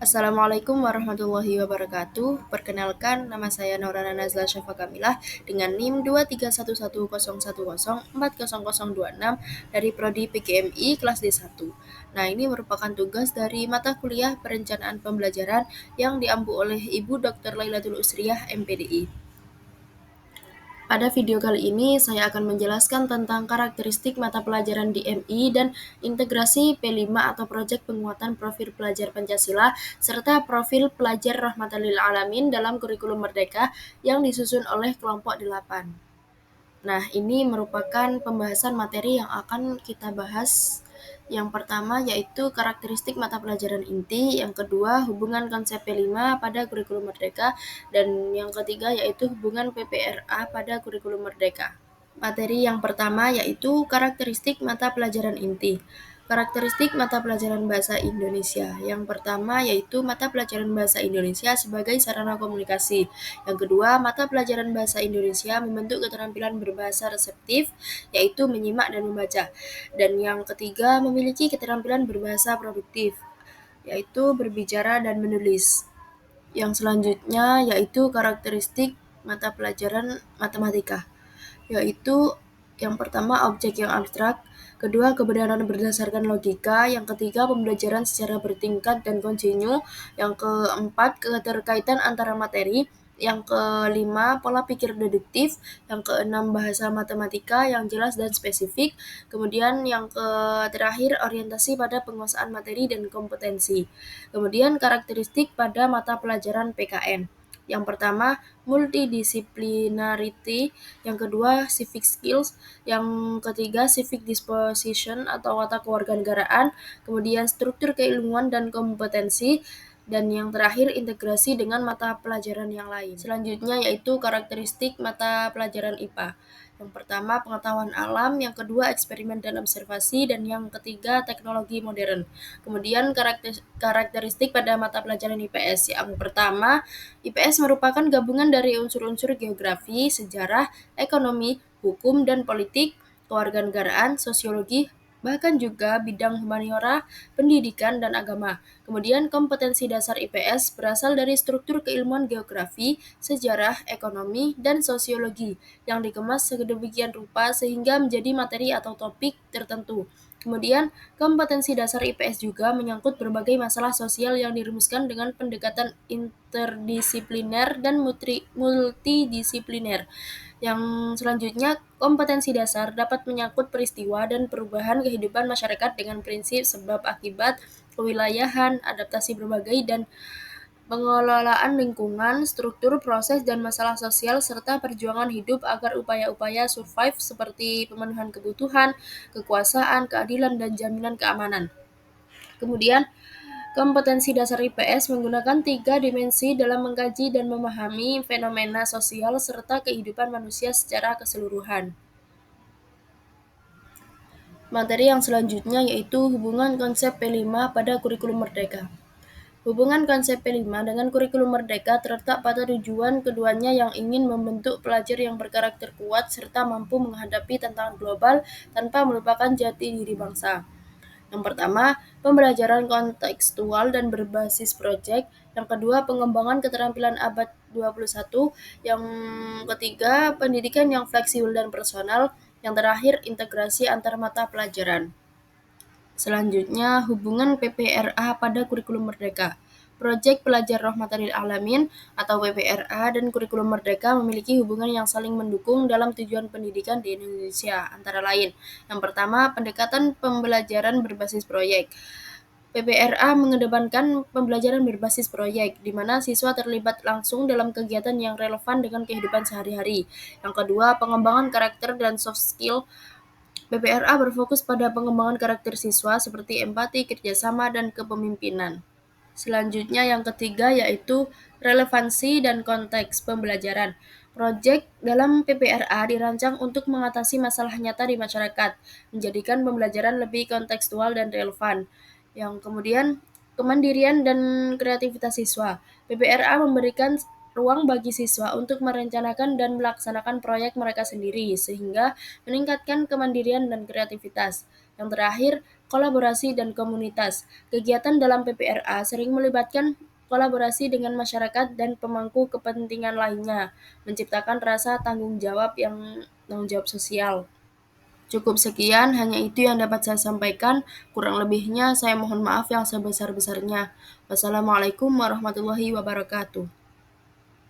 Assalamualaikum warahmatullahi wabarakatuh. Perkenalkan, nama saya Naurana Nazla Syafa Kamilah dengan NIM 2311010400026 dari Prodi PGMI kelas D1. Nah, ini merupakan tugas dari mata kuliah Perencanaan Pembelajaran yang diampu oleh Ibu Dr. Lailatul Usriyah, MPDI. Pada video kali ini, saya akan menjelaskan tentang karakteristik mata pelajaran di MI dan integrasi P5 atau Proyek Penguatan Profil Pelajar Pancasila, serta profil pelajar Rahmatan lil Alamin dalam kurikulum Merdeka yang disusun oleh kelompok 8. Nah, ini merupakan pembahasan materi yang akan kita bahas. Yang pertama yaitu karakteristik mata pelajaran inti, yang kedua hubungan konsep P5 pada kurikulum Merdeka, dan yang ketiga yaitu hubungan PPRA pada kurikulum Merdeka. Materi yang pertama yaitu karakteristik mata pelajaran inti. Karakteristik mata pelajaran bahasa Indonesia. Yang pertama yaitu mata pelajaran bahasa Indonesia sebagai sarana komunikasi. Yang kedua, mata pelajaran bahasa Indonesia membentuk keterampilan berbahasa reseptif, yaitu menyimak dan membaca. Dan yang ketiga, memiliki keterampilan berbahasa produktif, yaitu berbicara dan menulis. Yang selanjutnya yaitu karakteristik mata pelajaran matematika, yaitu yang pertama objek yang abstrak, kedua kebenaran berdasarkan logika, yang ketiga pembelajaran secara bertingkat dan kontinu, yang keempat keterkaitan antara materi, yang kelima pola pikir deduktif, yang keenam bahasa matematika yang jelas dan spesifik, kemudian yang terakhir orientasi pada penguasaan materi dan kompetensi. Kemudian karakteristik pada mata pelajaran PKN. Yang pertama, multidisciplinarity, yang kedua civic skills, yang ketiga civic disposition atau watak kewarganegaraan, kemudian struktur keilmuan dan kompetensi, dan yang terakhir integrasi dengan mata pelajaran yang lain. Selanjutnya yaitu karakteristik mata pelajaran IPA. Yang pertama pengetahuan alam, yang kedua eksperimen dan observasi, dan yang ketiga teknologi modern. Kemudian karakteristik pada mata pelajaran IPS. Yang pertama, IPS merupakan gabungan dari unsur-unsur geografi, sejarah, ekonomi, hukum dan politik, kewarganegaraan, sosiologi, bahkan juga bidang humaniora, pendidikan, dan agama. Kemudian kompetensi dasar IPS berasal dari struktur keilmuan geografi, sejarah, ekonomi, dan sosiologi yang dikemas sedemikian rupa sehingga menjadi materi atau topik tertentu. Kemudian, kompetensi dasar IPS juga menyangkut berbagai masalah sosial yang dirumuskan dengan pendekatan interdisipliner dan multidisipliner. Yang selanjutnya, kompetensi dasar dapat menyangkut peristiwa dan perubahan kehidupan masyarakat dengan prinsip sebab akibat, kewilayahan, adaptasi berbagai dan pengelolaan lingkungan, struktur, proses, dan masalah sosial, serta perjuangan hidup agar upaya-upaya survive seperti pemenuhan kebutuhan, kekuasaan, keadilan, dan jaminan keamanan. Kemudian, kompetensi dasar IPS menggunakan 3 dimensi dalam mengkaji dan memahami fenomena sosial serta kehidupan manusia secara keseluruhan. Materi yang selanjutnya yaitu hubungan konsep P5 pada kurikulum Merdeka. Hubungan konsep P5 dengan kurikulum Merdeka terletak pada tujuan keduanya yang ingin membentuk pelajar yang berkarakter kuat serta mampu menghadapi tantangan global tanpa melupakan jati diri bangsa. Yang pertama, pembelajaran kontekstual dan berbasis proyek. Yang kedua, pengembangan keterampilan abad 21. Yang ketiga, pendidikan yang fleksibel dan personal. Yang terakhir, integrasi antar mata pelajaran. Selanjutnya, hubungan PPRA pada kurikulum Merdeka. Proyek Pelajar Rahmatan lil Alamin atau PPRA dan kurikulum Merdeka memiliki hubungan yang saling mendukung dalam tujuan pendidikan di Indonesia, antara lain. Yang pertama, pendekatan pembelajaran berbasis proyek. PPRA mengedepankan pembelajaran berbasis proyek, di mana siswa terlibat langsung dalam kegiatan yang relevan dengan kehidupan sehari-hari. Yang kedua, pengembangan karakter dan soft skill. PPRA berfokus pada pengembangan karakter siswa seperti empati, kerjasama, dan kepemimpinan. Selanjutnya yang ketiga yaitu relevansi dan konteks pembelajaran. Proyek dalam PPRA dirancang untuk mengatasi masalah nyata di masyarakat, menjadikan pembelajaran lebih kontekstual dan relevan. Yang kemudian kemandirian dan kreativitas siswa. PPRA memberikan ruang bagi siswa untuk merencanakan dan melaksanakan proyek mereka sendiri, sehingga meningkatkan kemandirian dan kreativitas. Yang terakhir, kolaborasi, dan komunitas. Kegiatan dalam PPRA sering melibatkan kolaborasi dengan masyarakat dan pemangku kepentingan lainnya, menciptakan rasa tanggung jawab sosial. Cukup sekian, hanya itu yang dapat saya sampaikan. Kurang lebihnya saya mohon maaf yang sebesar-besarnya. Wassalamualaikum warahmatullahi wabarakatuh.